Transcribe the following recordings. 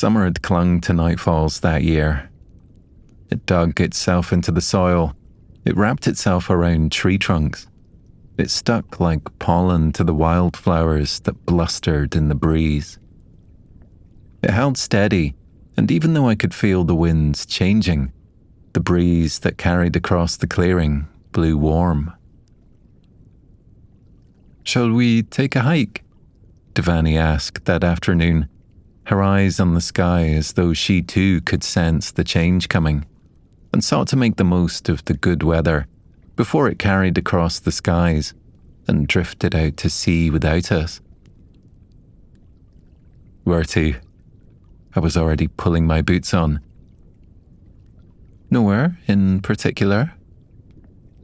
Summer had clung to nightfalls that year. It dug itself into the soil. It wrapped itself around tree trunks. It stuck like pollen to the wildflowers that blustered in the breeze. It held steady, and even though I could feel the winds changing, the breeze that carried across the clearing blew warm. "Shall we take a hike?" Dhvani asked that afternoon, her eyes on the sky as though she too could sense the change coming, and sought to make the most of the good weather before it carried across the skies and drifted out to sea without us. Where to? I was already pulling my boots on. Nowhere in particular.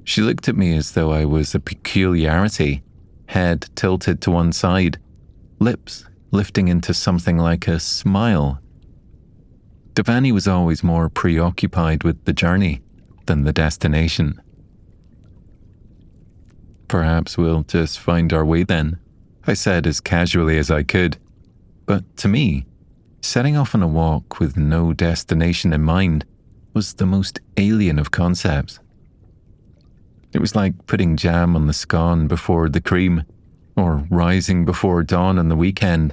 She looked at me as though I was a peculiarity, head tilted to one side, lips lifting into something like a smile. Dhvani was always more preoccupied with the journey than the destination. "Perhaps we'll just find our way then," I said as casually as I could. But to me, setting off on a walk with no destination in mind was the most alien of concepts. It was like putting jam on the scone before the cream, or rising before dawn on the weekend.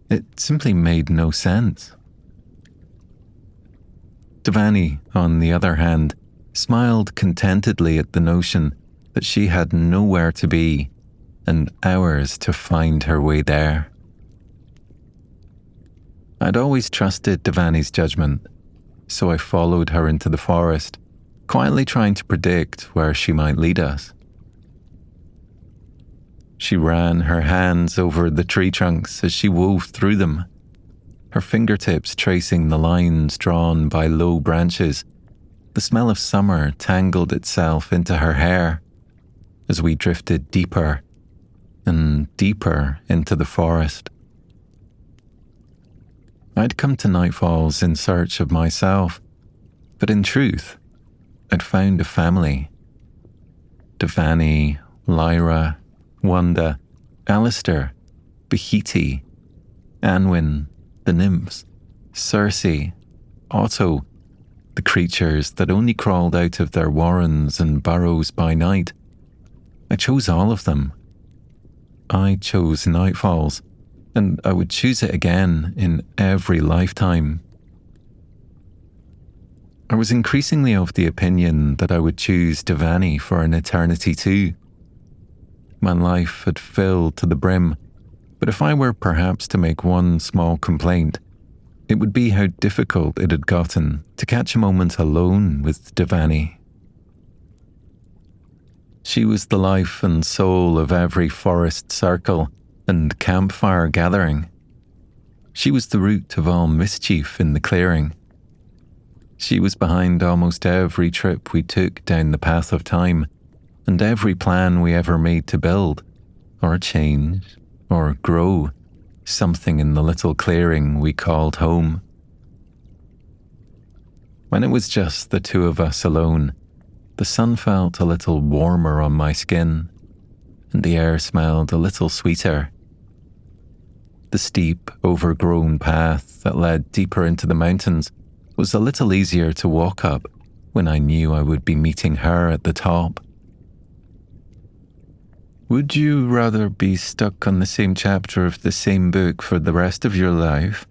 It simply made no sense. Dhvani, on the other hand, smiled contentedly at the notion that she had nowhere to be and hours to find her way there. I'd always trusted Dhvani's judgment, so I followed her into the forest, quietly trying to predict where she might lead us. She ran her hands over the tree trunks as she wove through them, her fingertips tracing the lines drawn by low branches. The smell of summer tangled itself into her hair as we drifted deeper and deeper into the forest. I'd come to nightfalls in search of myself, but in truth, I'd found a family. Dhvani, Lyra, Wanda, Alistair, Bahiti, Anwin, the nymphs, Circe, Otto, the creatures that only crawled out of their warrens and burrows by night. I chose all of them. I chose nightfalls, and I would choose it again in every lifetime. I was increasingly of the opinion that I would choose Dhvani for an eternity too. My life had filled to the brim, but if I were perhaps to make one small complaint, it would be how difficult it had gotten to catch a moment alone with Dhvani. She was the life and soul of every forest circle and campfire gathering. She was the root of all mischief in the clearing. She was behind almost every trip we took down the path of time, and every plan we ever made to build, or change, or grow something in the little clearing we called home. When it was just the two of us alone, the sun felt a little warmer on my skin, and the air smelled a little sweeter. The steep, overgrown path that led deeper into the mountains was a little easier to walk up when I knew I would be meeting her at the top. "Would you rather be stuck on the same chapter of the same book for the rest of your life,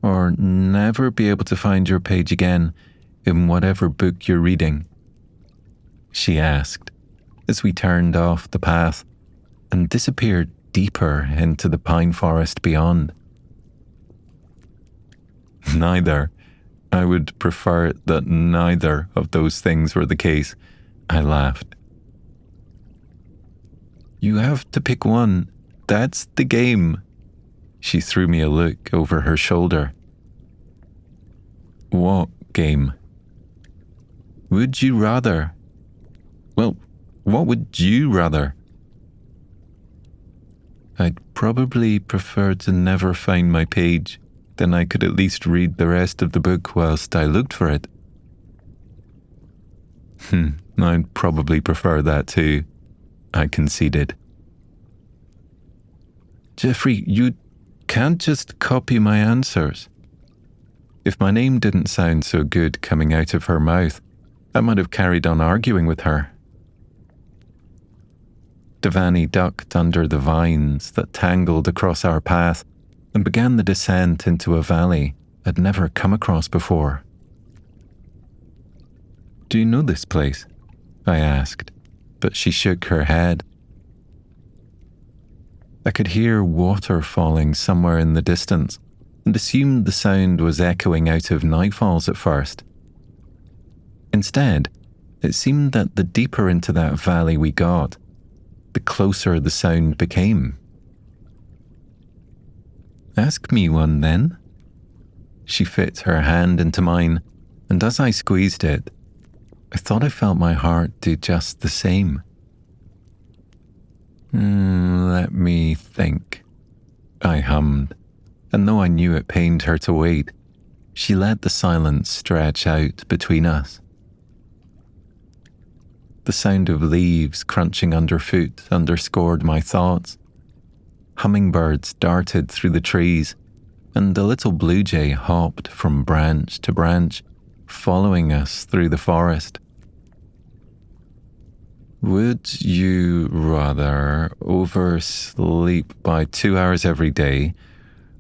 or never be able to find your page again in whatever book you're reading?" she asked, as we turned off the path and disappeared deeper into the pine forest beyond. "Neither. I would prefer that neither of those things were the case," I laughed. "You have to pick one. That's the game." She threw me a look over her shoulder. "What game?" "Would you rather?" "Well, what would you rather?" "I'd probably prefer to never find my page. Then I could at least read the rest of the book whilst I looked for it." I'd probably prefer that too," I conceded. "Geoffrey, you can't just copy my answers." If my name didn't sound so good coming out of her mouth, I might have carried on arguing with her. Dhvani ducked under the vines that tangled across our path and began the descent into a valley I'd never come across before. "Do you know this place?" I asked, but she shook her head. I could hear water falling somewhere in the distance and assumed the sound was echoing out of nightfalls at first. Instead, it seemed that the deeper into that valley we got, the closer the sound became. "Ask me one then." She fit her hand into mine, and as I squeezed it, I thought I felt my heart do just the same. Let me think," I hummed, and though I knew it pained her to wait, she let the silence stretch out between us. The sound of leaves crunching underfoot underscored my thoughts. Hummingbirds darted through the trees, and a little blue jay hopped from branch to branch, following us through the forest. "Would you rather oversleep by 2 hours every day,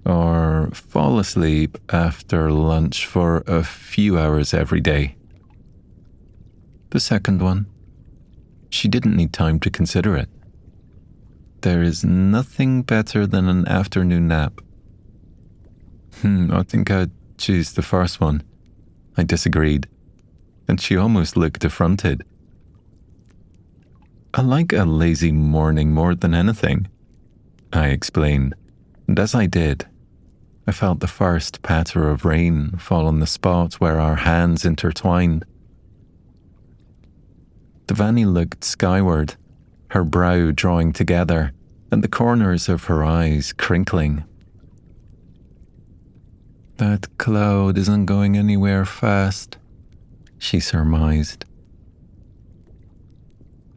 or fall asleep after lunch for a few hours every day?" "The second one." She didn't need time to consider it. "There is nothing better than an afternoon nap." I think I'd choose the first one," I disagreed, and she almost looked affronted. "I like a lazy morning more than anything," I explained, and as I did, I felt the first patter of rain fall on the spot where our hands intertwined. Dhvani looked skyward, her brow drawing together and the corners of her eyes crinkling. "That cloud isn't going anywhere fast," she surmised.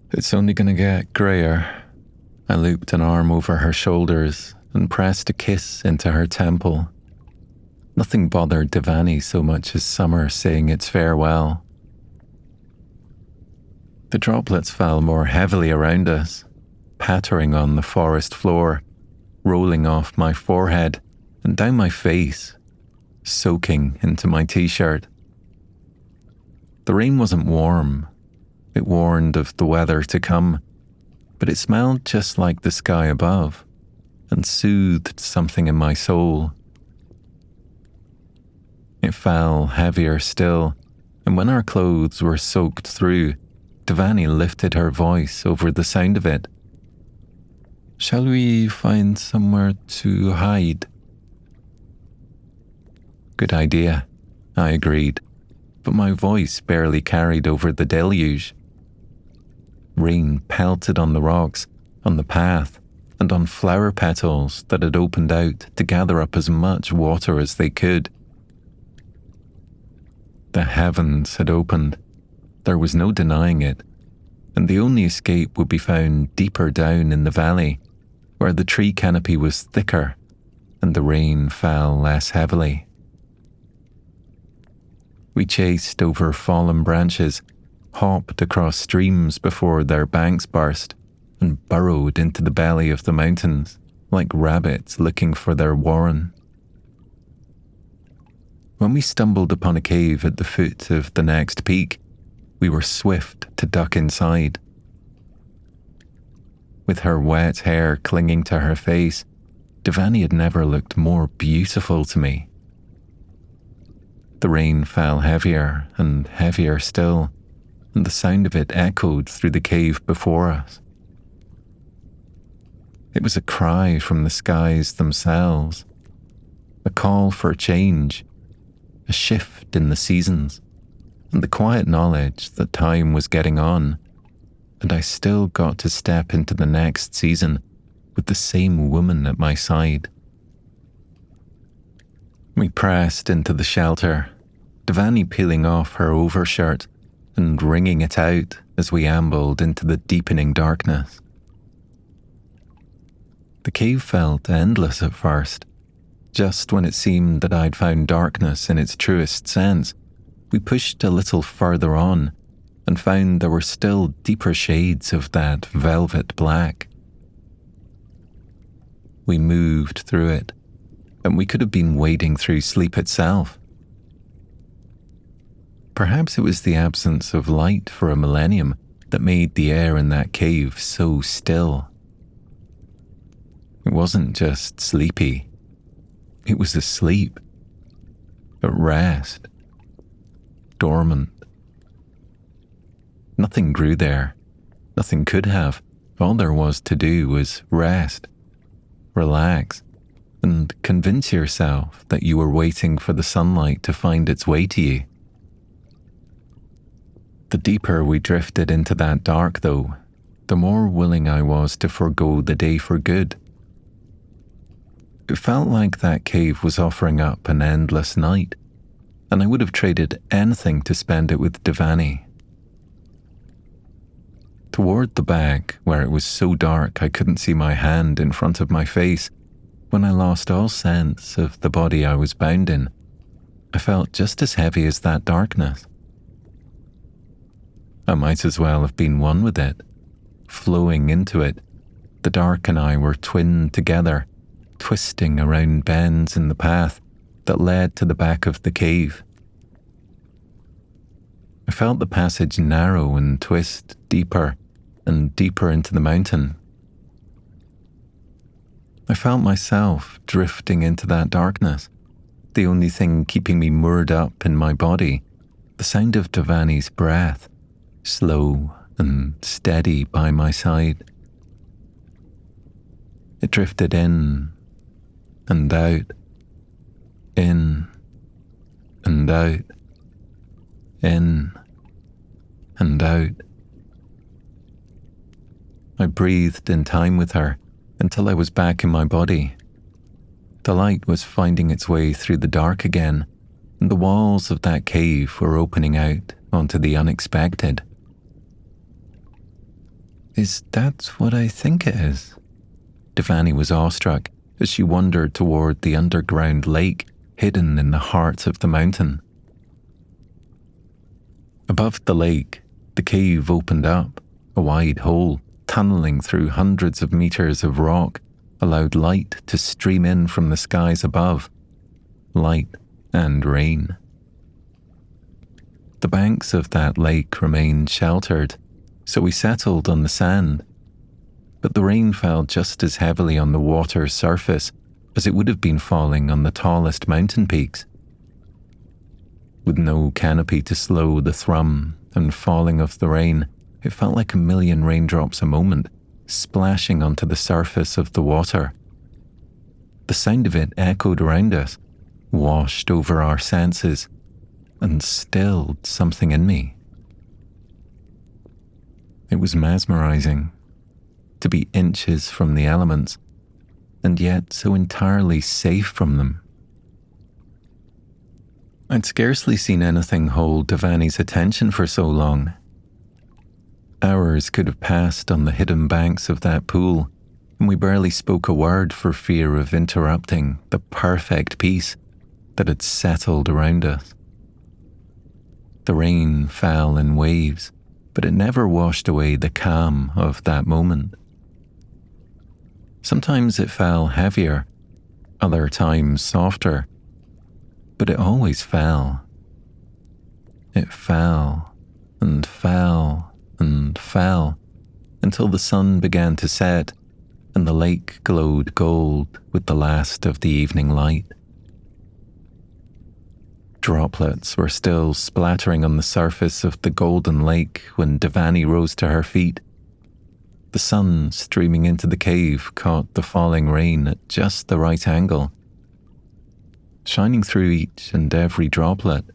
"It's only going to get grayer." I looped an arm over her shoulders and pressed a kiss into her temple. Nothing bothered Dhvani so much as summer saying its farewell. The droplets fell more heavily around us, pattering on the forest floor, rolling off my forehead and down my face, soaking into my t-shirt. The rain wasn't warm. It warned of the weather to come, but it smelled just like the sky above and soothed something in my soul. It fell heavier still, and when our clothes were soaked through, Dhvani lifted her voice over the sound of it. "Shall we find somewhere to hide?" "Good idea," I agreed, but my voice barely carried over the deluge. Rain pelted on the rocks, on the path, and on flower petals that had opened out to gather up as much water as they could. The heavens had opened. There was no denying it, and the only escape would be found deeper down in the valley, where the tree canopy was thicker and the rain fell less heavily. We chased over fallen branches, hopped across streams before their banks burst, and burrowed into the belly of the mountains like rabbits looking for their warren. When we stumbled upon a cave at the foot of the next peak, we were swift to duck inside. With her wet hair clinging to her face, Dhvani had never looked more beautiful to me. The rain fell heavier and heavier still, and the sound of it echoed through the cave before us. It was a cry from the skies themselves, a call for change, a shift in the seasons, and the quiet knowledge that time was getting on, and I still got to step into the next season with the same woman at my side. We pressed into the shelter, Dhvani peeling off her overshirt and wringing it out as we ambled into the deepening darkness. The cave felt endless at first, Just when it seemed that I'd found darkness in its truest sense, we pushed a little further on and found there were still deeper shades of that velvet black. We moved through it, and we could have been wading through sleep itself. Perhaps it was the absence of light for a millennium that made the air in that cave so still. It wasn't just sleepy. It was asleep, at rest, dormant. Nothing grew there. Nothing could have. All there was to do was rest, relax, and convince yourself that you were waiting for the sunlight to find its way to you. The deeper we drifted into that dark, though, the more willing I was to forego the day for good. It felt like that cave was offering up an endless night, and I would have traded anything to spend it with Dhvani. Toward the back, where it was so dark I couldn't see my hand in front of my face, when I lost all sense of the body I was bound in, I felt just as heavy as that darkness. I might as well have been one with it, flowing into it. The dark and I were twinned together, twisting around bends in the path that led to the back of the cave. I felt the passage narrow and twist deeper and deeper into the mountain. I felt myself drifting into that darkness, the only thing keeping me moored up in my body, the sound of Dhvani's breath, slow and steady by my side. It drifted in and out, in and out, in and out. I breathed in time with her until I was back in my body. The light was finding its way through the dark again, and the walls of that cave were opening out onto the unexpected. Is that what I think it is? Dhvani was awestruck as she wandered toward the underground lake hidden in the heart of the mountain. Above the lake, the cave opened up, a wide hole, tunneling through hundreds of meters of rock, allowed light to stream in from the skies above, light and rain. The banks of that lake remained sheltered, so we settled on the sand, but the rain fell just as heavily on the water's surface as it would have been falling on the tallest mountain peaks. With no canopy to slow the thrum and falling of the rain, it felt like a million raindrops a moment, splashing onto the surface of the water. The sound of it echoed around us, washed over our senses, and stilled something in me. It was mesmerizing to be inches from the elements, and yet so entirely safe from them. I'd scarcely seen anything hold Dhvani's attention for so long. Hours could have passed on the hidden banks of that pool, and we barely spoke a word for fear of interrupting the perfect peace that had settled around us. The rain fell in waves, but it never washed away the calm of that moment. Sometimes it fell heavier, other times softer, but it always fell. It fell and fell and fell until the sun began to set and the lake glowed gold with the last of the evening light. Droplets were still splattering on the surface of the golden lake when Dhvani rose to her feet. The sun streaming into the cave caught the falling rain at just the right angle, shining through each and every droplet.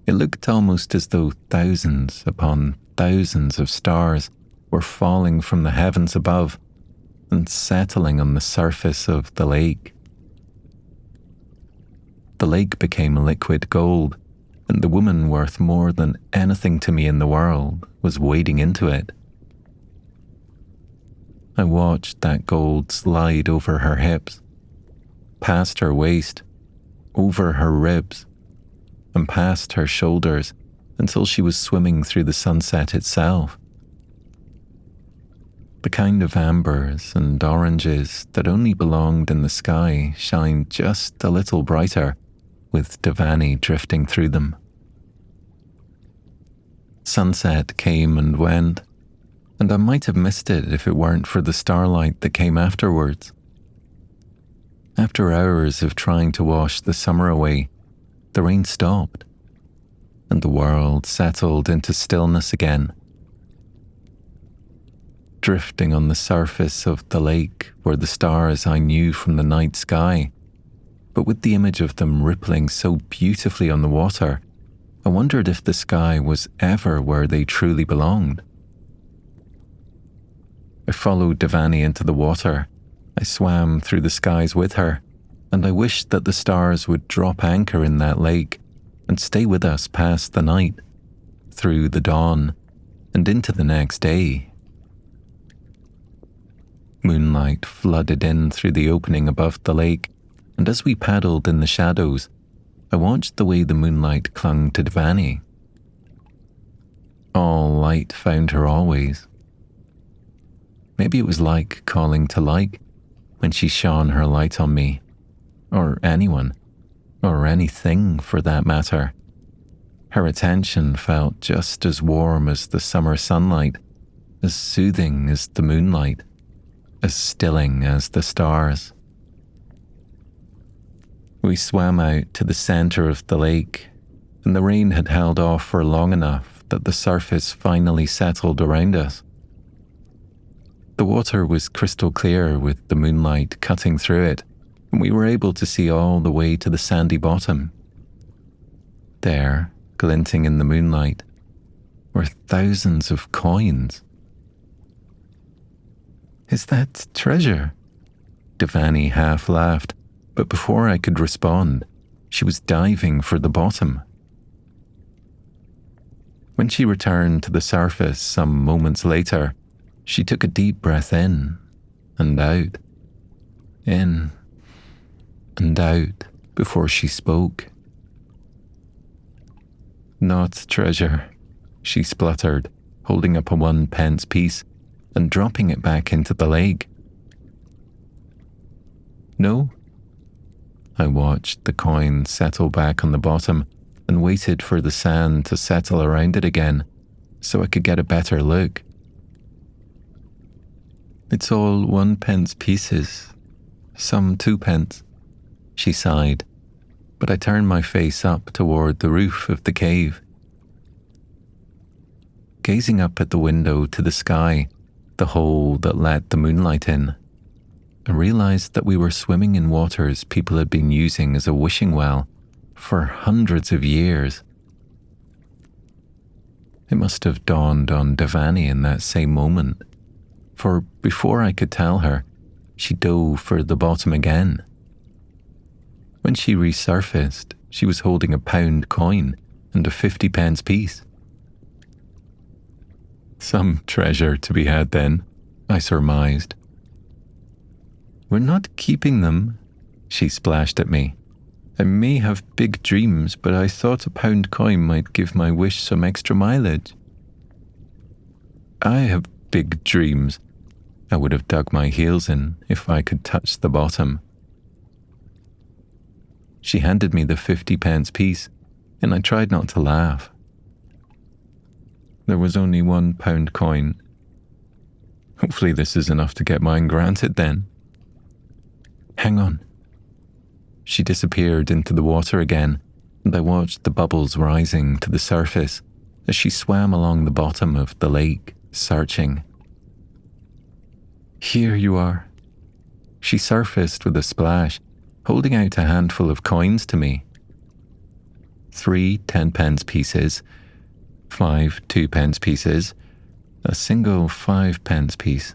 It looked almost as though thousands upon thousands of stars were falling from the heavens above and settling on the surface of the lake. The lake became liquid gold, and the woman worth more than anything to me in the world was wading into it. I watched that gold slide over her hips, past her waist, over her ribs, and past her shoulders until she was swimming through the sunset itself. The kind of ambers and oranges that only belonged in the sky shined just a little brighter with Dhvani drifting through them. Sunset came and went, and I might have missed it if it weren't for the starlight that came afterwards. After hours of trying to wash the summer away, the rain stopped, and the world settled into stillness again. Drifting on the surface of the lake were the stars I knew from the night sky, but with the image of them rippling so beautifully on the water, I wondered if the sky was ever where they truly belonged. I followed Dhvani into the water. I swam through the skies with her, and I wished that the stars would drop anchor in that lake and stay with us past the night, through the dawn, and into the next day. Moonlight flooded in through the opening above the lake, and as we paddled in the shadows, I watched the way the moonlight clung to Dhvani. All light found her always. Maybe it was like calling to like when she shone her light on me, or anyone, or anything for that matter. Her attention felt just as warm as the summer sunlight, as soothing as the moonlight, as stilling as the stars. We swam out to the center of the lake, and the rain had held off for long enough that the surface finally settled around us. The water was crystal clear with the moonlight cutting through it, and we were able to see all the way to the sandy bottom. There, glinting in the moonlight, were thousands of coins. "Is that treasure?" Dhvani half laughed, but before I could respond, she was diving for the bottom. When she returned to the surface some moments later, she took a deep breath in and out, in and out, before she spoke. "Not treasure," she spluttered, holding up a 1 pence piece and dropping it back into the lake. "No?" I watched the coin settle back on the bottom and waited for the sand to settle around it again so I could get a better look. "It's all 1 pence pieces, some 2 pence, she sighed, but I turned my face up toward the roof of the cave. Gazing up at the window to the sky, the hole that let the moonlight in, I realized that we were swimming in waters people had been using as a wishing well for hundreds of years. It must have dawned on Dhvani in that same moment, for before I could tell her, she dove for the bottom again. When she resurfaced, she was holding a £1 coin and a 50-pence piece. Some treasure to be had then, I surmised. "We're not keeping them," she splashed at me. "I may have big dreams, but I thought a £1 coin might give my wish some extra mileage." "I have big dreams." I would have dug my heels in if I could touch the bottom. She handed me the 50-pence piece, and I tried not to laugh. There was only £1 coin. Hopefully this is enough to get mine granted then. "Hang on." She disappeared into the water again, and I watched the bubbles rising to the surface as she swam along the bottom of the lake, searching. "Here you are." She surfaced with a splash, holding out a handful of coins to me. 3 10-pence pieces, 5 2-pence pieces, a single 5-pence piece,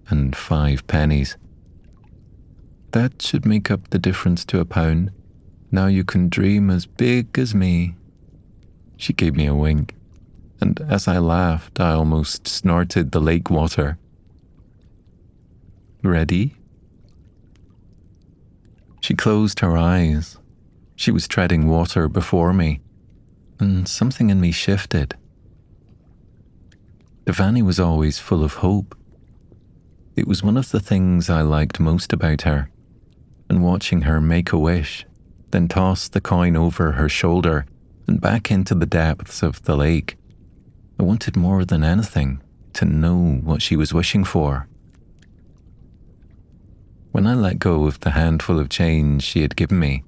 and 5 pennies. "That should make up the difference to £1. Now you can dream as big as me." She gave me a wink, and as I laughed, I almost snorted the lake water. "Ready?" She closed her eyes. She was treading water before me, and something in me shifted. Dhvani was always full of hope. It was one of the things I liked most about her, and watching her make a wish, then toss the coin over her shoulder and back into the depths of the lake, I wanted more than anything to know what she was wishing for. When I let go of the handful of change she had given me,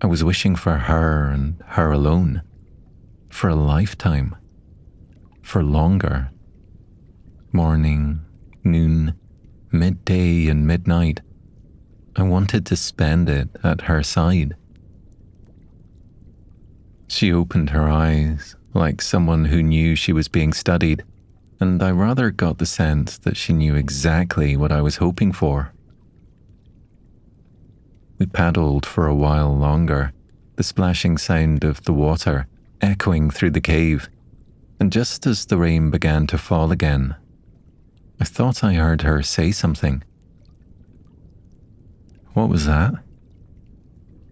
I was wishing for her and her alone, for a lifetime, for longer. Morning, noon, midday and midnight, I wanted to spend it at her side. She opened her eyes like someone who knew she was being studied, and I rather got the sense that she knew exactly what I was hoping for. We paddled for a while longer, the splashing sound of the water echoing through the cave, and just as the rain began to fall again, I thought I heard her say something. What was that?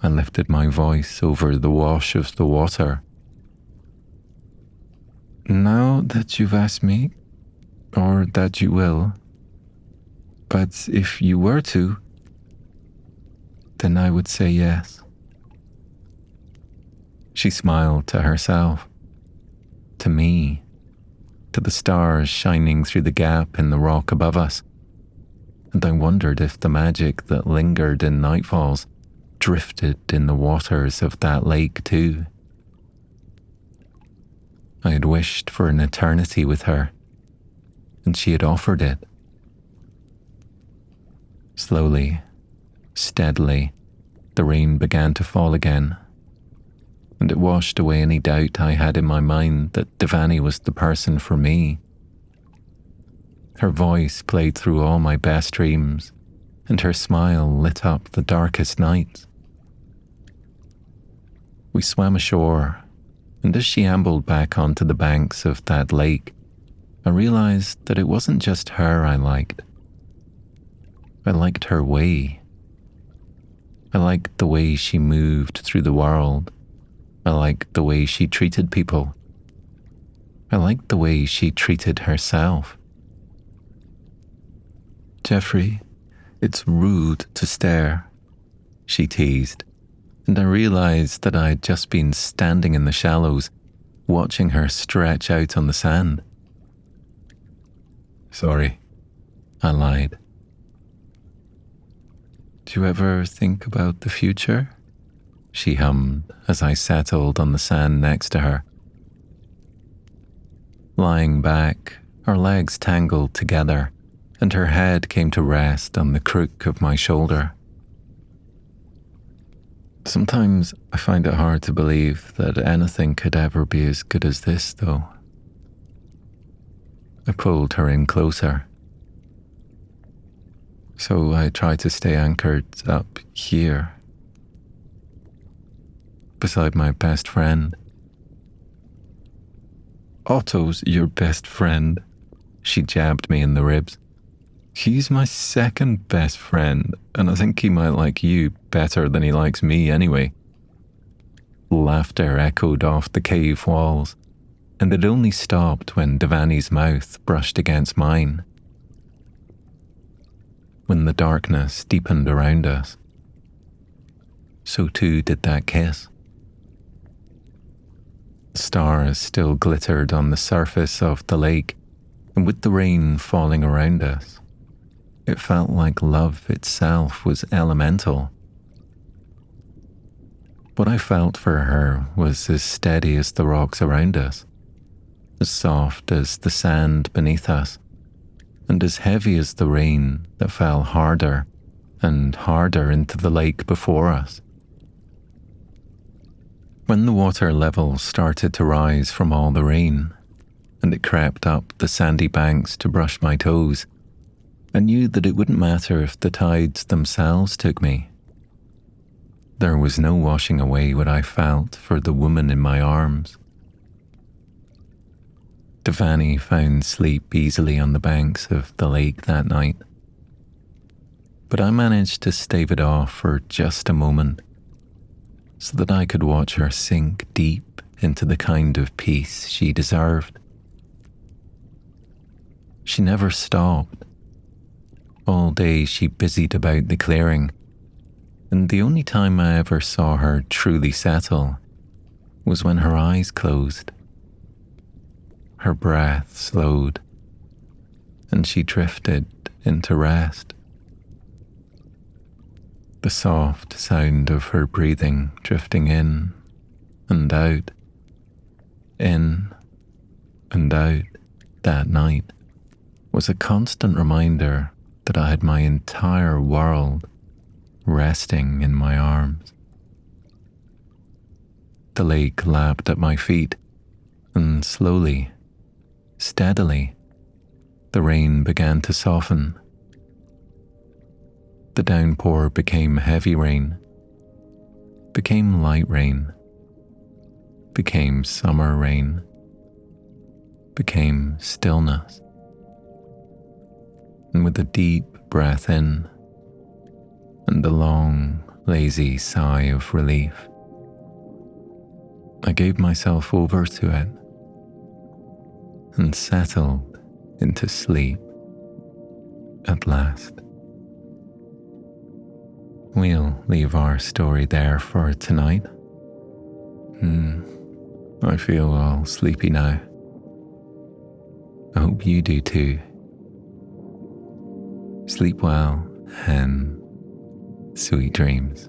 I lifted my voice over the wash of the water. Now that you've asked me, or that you will, but if you were to, then I would say yes. She smiled to herself, to me, to the stars shining through the gap in the rock above us, and I wondered if the magic that lingered in nightfalls drifted in the waters of that lake too. I had wished for an eternity with her, and she had offered it. Slowly, steadily, the rain began to fall again, and it washed away any doubt I had in my mind that Dhvani was the person for me. Her voice played through all my best dreams, and her smile lit up the darkest nights. We swam ashore, and as she ambled back onto the banks of that lake, I realized that it wasn't just her I liked. I liked her way. I liked the way she moved through the world. I liked the way she treated people. I liked the way she treated herself. Geoffrey, it's rude to stare, she teased, and I realized that I had just been standing in the shallows, watching her stretch out on the sand. Sorry, I lied. Do you ever think about the future? She hummed as I settled on the sand next to her. Lying back, our legs tangled together, and her head came to rest on the crook of my shoulder. Sometimes I find it hard to believe that anything could ever be as good as this, though. I pulled her in closer. So I tried to stay anchored up here, beside my best friend. Otto's your best friend, she jabbed me in the ribs. He's my second best friend, and I think he might like you better than he likes me anyway. Laughter echoed off the cave walls, and it only stopped when Dhvani's mouth brushed against mine. When the darkness deepened around us, so too did that kiss. Stars still glittered on the surface of the lake, and with the rain falling around us, it felt like love itself was elemental. What I felt for her was as steady as the rocks around us, as soft as the sand beneath us, and as heavy as the rain that fell harder and harder into the lake before us. When the water level started to rise from all the rain, and it crept up the sandy banks to brush my toes, I knew that it wouldn't matter if the tides themselves took me. There was no washing away what I felt for the woman in my arms. Dhvani found sleep easily on the banks of the lake that night. but I managed to stave it off for just a moment so that I could watch her sink deep into the kind of peace she deserved. She never stopped. All day she busied about the clearing, and the only time I ever saw her truly settle was when her eyes closed. Her breath slowed, and she drifted into rest. The soft sound of her breathing drifting in and out that night was a constant reminder that I had my entire world resting in my arms. The lake lapped at my feet, and slowly, steadily, the rain began to soften. The downpour became heavy rain, became light rain, became summer rain, became stillness. And with a deep breath in and a long, lazy sigh of relief, I gave myself over to it and settled into sleep at last. We'll leave our story there for tonight. I feel all sleepy now. I hope you do too. Sleep well and sweet dreams.